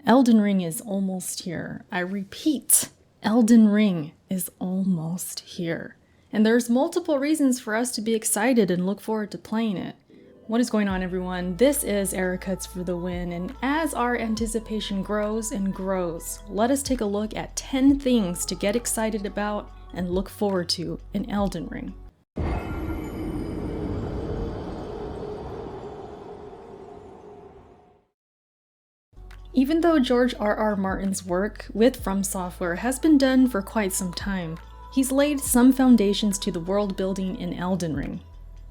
Elden Ring is almost here. I repeat, Elden Ring is almost here. And there's multiple reasons for us to be excited and look forward to playing it. What is going on, everyone? This is Ericuts for the win, and as our anticipation grows and grows, let us take a look at 10 things to get excited about and look forward to in Elden Ring. Even though George R.R. Martin's work with From Software has been done for quite some time, he's laid some foundations to the world building in Elden Ring.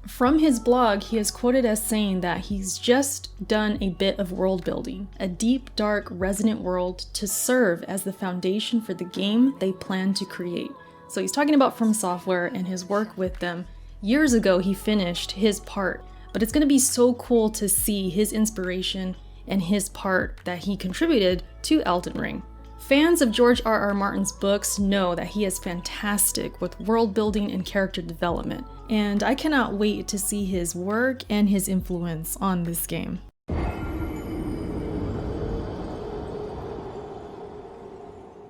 From his blog, he is quoted as saying that he's just done a bit of world building, a deep, dark, resonant world to serve as the foundation for the game they plan to create. So he's talking about From Software and his work with them. Years ago, he finished his part, but it's going to be so cool to see his inspiration and his part that he contributed to Elden Ring. Fans of George R.R. Martin's books know that he is fantastic with world building and character development, and I cannot wait to see his work and his influence on this game.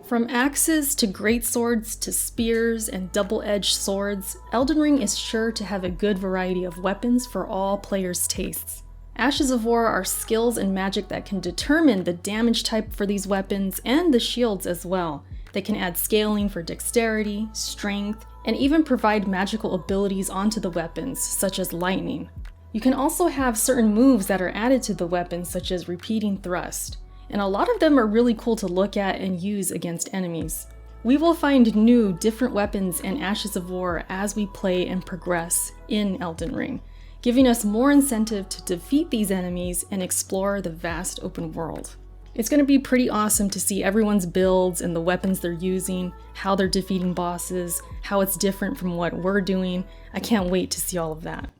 From axes to greatswords to spears and double-edged swords, Elden Ring is sure to have a good variety of weapons for all players' tastes. Ashes of War are skills and magic that can determine the damage type for these weapons and the shields as well. They can add scaling for dexterity, strength, and even provide magical abilities onto the weapons, such as lightning. You can also have certain moves that are added to the weapons, such as repeating thrust, and a lot of them are really cool to look at and use against enemies. We will find new, different weapons and Ashes of War as we play and progress in Elden Ring, giving us more incentive to defeat these enemies and explore the vast open world. It's going to be pretty awesome to see everyone's builds and the weapons they're using, how they're defeating bosses, how it's different from what we're doing. I can't wait to see all of that.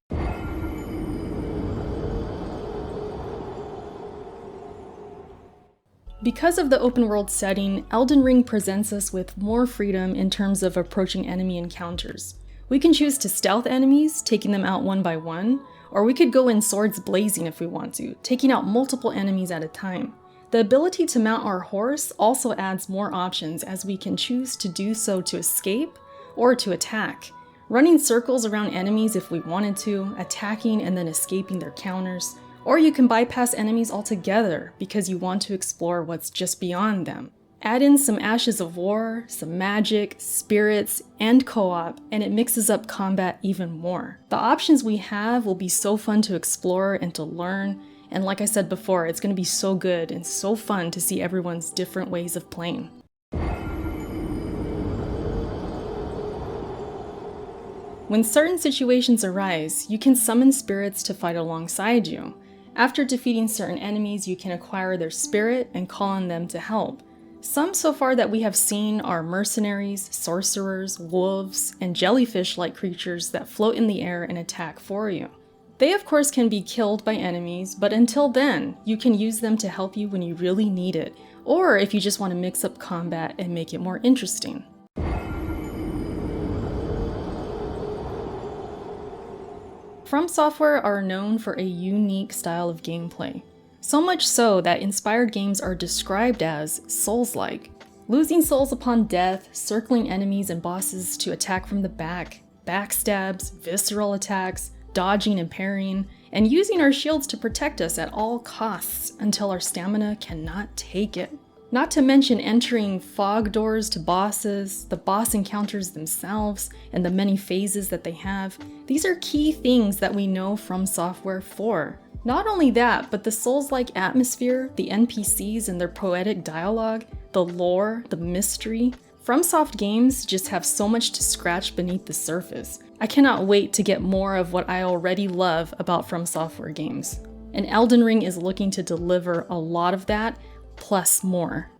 Because of the open world setting, Elden Ring presents us with more freedom in terms of approaching enemy encounters. We can choose to stealth enemies, taking them out one by one, or we could go in swords blazing if we want to, taking out multiple enemies at a time. The ability to mount our horse also adds more options, as we can choose to do so to escape or to attack, running circles around enemies if we wanted to, attacking and then escaping their counters, or you can bypass enemies altogether because you want to explore what's just beyond them. Add in some Ashes of War, some magic, spirits, and co-op, and it mixes up combat even more. The options we have will be so fun to explore and to learn, and like I said before, it's going to be so good and so fun to see everyone's different ways of playing. When certain situations arise, you can summon spirits to fight alongside you. After defeating certain enemies, you can acquire their spirit and call on them to help. Some so far that we have seen are mercenaries, sorcerers, wolves, and jellyfish-like creatures that float in the air and attack for you. They of course can be killed by enemies, but until then, you can use them to help you when you really need it, or if you just want to mix up combat and make it more interesting. From Software are known for a unique style of gameplay. So much so that inspired games are described as Souls-like. Losing souls upon death, circling enemies and bosses to attack from the back, backstabs, visceral attacks, dodging and parrying, and using our shields to protect us at all costs until our stamina cannot take it. Not to mention entering fog doors to bosses, the boss encounters themselves, and the many phases that they have. These are key things that we know From Software for. Not only that, but the Souls-like atmosphere, the NPCs and their poetic dialogue, the lore, the mystery. FromSoft games just have so much to scratch beneath the surface. I cannot wait to get more of what I already love about From Software games. And Elden Ring is looking to deliver a lot of that, plus more.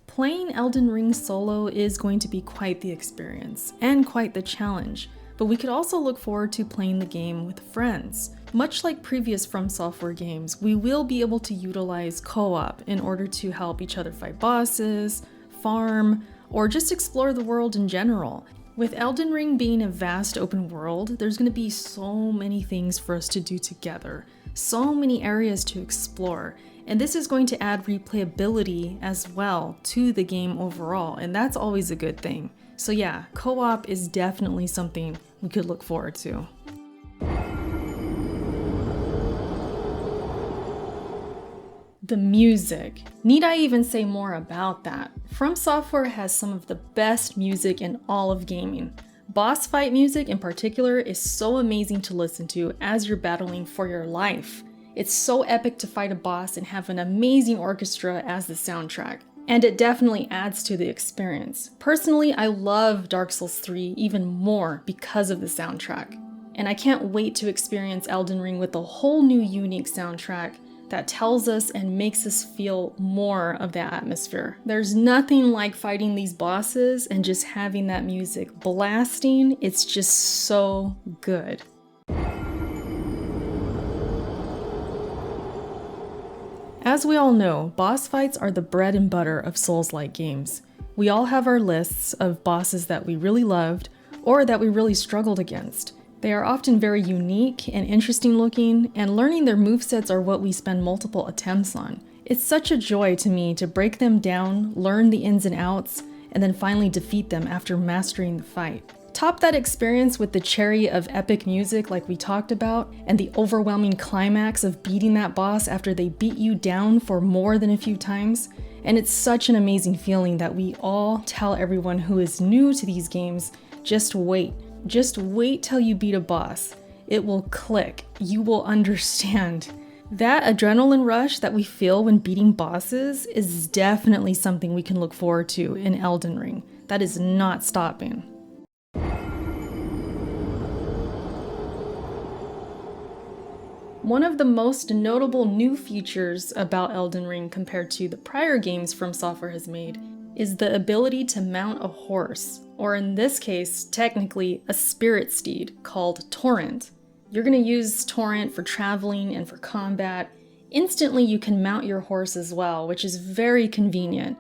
Playing Elden Ring solo is going to be quite the experience, and quite the challenge, but we could also look forward to playing the game with friends. Much like previous From Software games, we will be able to utilize co-op in order to help each other fight bosses, farm, or just explore the world in general. With Elden Ring being a vast open world, there's going to be so many things for us to do together, so many areas to explore, and this is going to add replayability as well to the game overall, and that's always a good thing. So yeah, co-op is definitely something we could look forward to. The music. Need I even say more about that? From Software has some of the best music in all of gaming. Boss fight music in particular is so amazing to listen to as you're battling for your life. It's so epic to fight a boss and have an amazing orchestra as the soundtrack. And it definitely adds to the experience. Personally, I love Dark Souls 3 even more because of the soundtrack. And I can't wait to experience Elden Ring with a whole new unique soundtrack that tells us and makes us feel more of that atmosphere. There's nothing like fighting these bosses and just having that music blasting. It's just so good. As we all know, boss fights are the bread and butter of Souls-like games. We all have our lists of bosses that we really loved or that we really struggled against. They are often very unique and interesting looking, and learning their movesets are what we spend multiple attempts on. It's such a joy to me to break them down, learn the ins and outs, and then finally defeat them after mastering the fight. Top that experience with the cherry of epic music like we talked about, and the overwhelming climax of beating that boss after they beat you down for more than a few times. And it's such an amazing feeling that we all tell everyone who is new to these games, just wait. Just wait till you beat a boss. It will click. You will understand. That adrenaline rush that we feel when beating bosses is definitely something we can look forward to in Elden Ring. That is not stopping. One of the most notable new features about Elden Ring compared to the prior games From Software has made is the ability to mount a horse, or in this case, technically a spirit steed called Torrent. You're going to use Torrent for traveling and for combat. Instantly you can mount your horse as well, which is very convenient.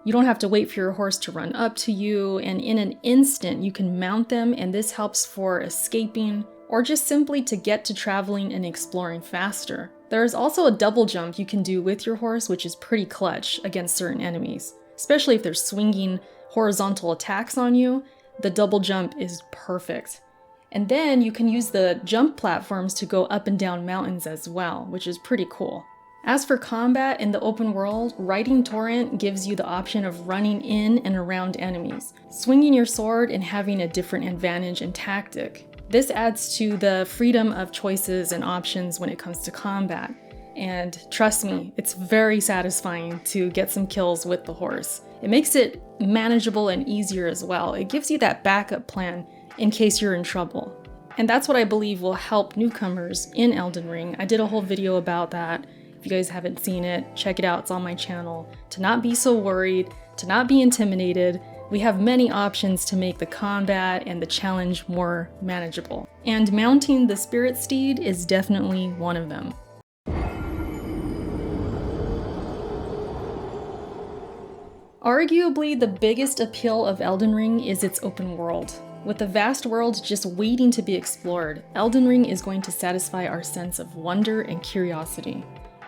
You don't have to wait for your horse to run up to you, and in an instant you can mount them, and this helps for escaping or just simply to get to traveling and exploring faster. There is also a double jump you can do with your horse, which is pretty clutch against certain enemies. Especially if they're swinging horizontal attacks on you, the double jump is perfect. And then you can use the jump platforms to go up and down mountains as well, which is pretty cool. As for combat in the open world, riding Torrent gives you the option of running in and around enemies, swinging your sword and having a different advantage and tactic. This adds to the freedom of choices and options when it comes to combat. And trust me, it's very satisfying to get some kills with the horse. It makes it manageable and easier as well. It gives you that backup plan in case you're in trouble. And that's what I believe will help newcomers in Elden Ring. I did a whole video about that. If you guys haven't seen it, check it out, it's on my channel. To not be so worried, to not be intimidated. We have many options to make the combat and the challenge more manageable. And mounting the spirit steed is definitely one of them. Arguably, the biggest appeal of Elden Ring is its open world. With the vast world just waiting to be explored, Elden Ring is going to satisfy our sense of wonder and curiosity.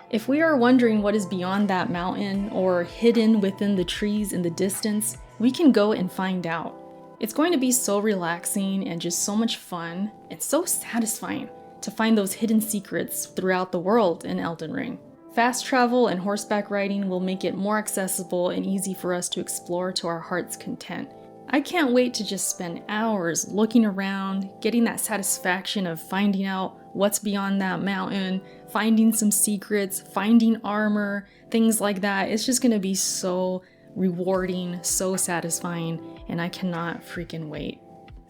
If we are wondering what is beyond that mountain or hidden within the trees in the distance, we can go and find out. It's going to be so relaxing and just so much fun and so satisfying to find those hidden secrets throughout the world in Elden Ring. Fast travel and horseback riding will make it more accessible and easy for us to explore to our heart's content. I can't wait to just spend hours looking around, getting that satisfaction of finding out what's beyond that mountain, finding some secrets, finding armor, things like that. It's just gonna be so rewarding, so satisfying, and I cannot freaking wait.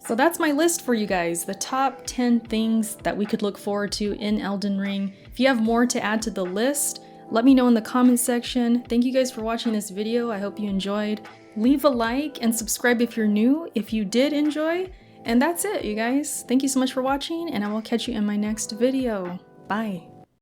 So that's my list for you guys, the top 10 things that we could look forward to in Elden Ring. If you have more to add to the list, let me know in the comments section. Thank you guys for watching this video. I hope you enjoyed. Leave a like and subscribe if you're new, if you did enjoy. And that's it, you guys. Thank you so much for watching, and I will catch you in my next video. Bye.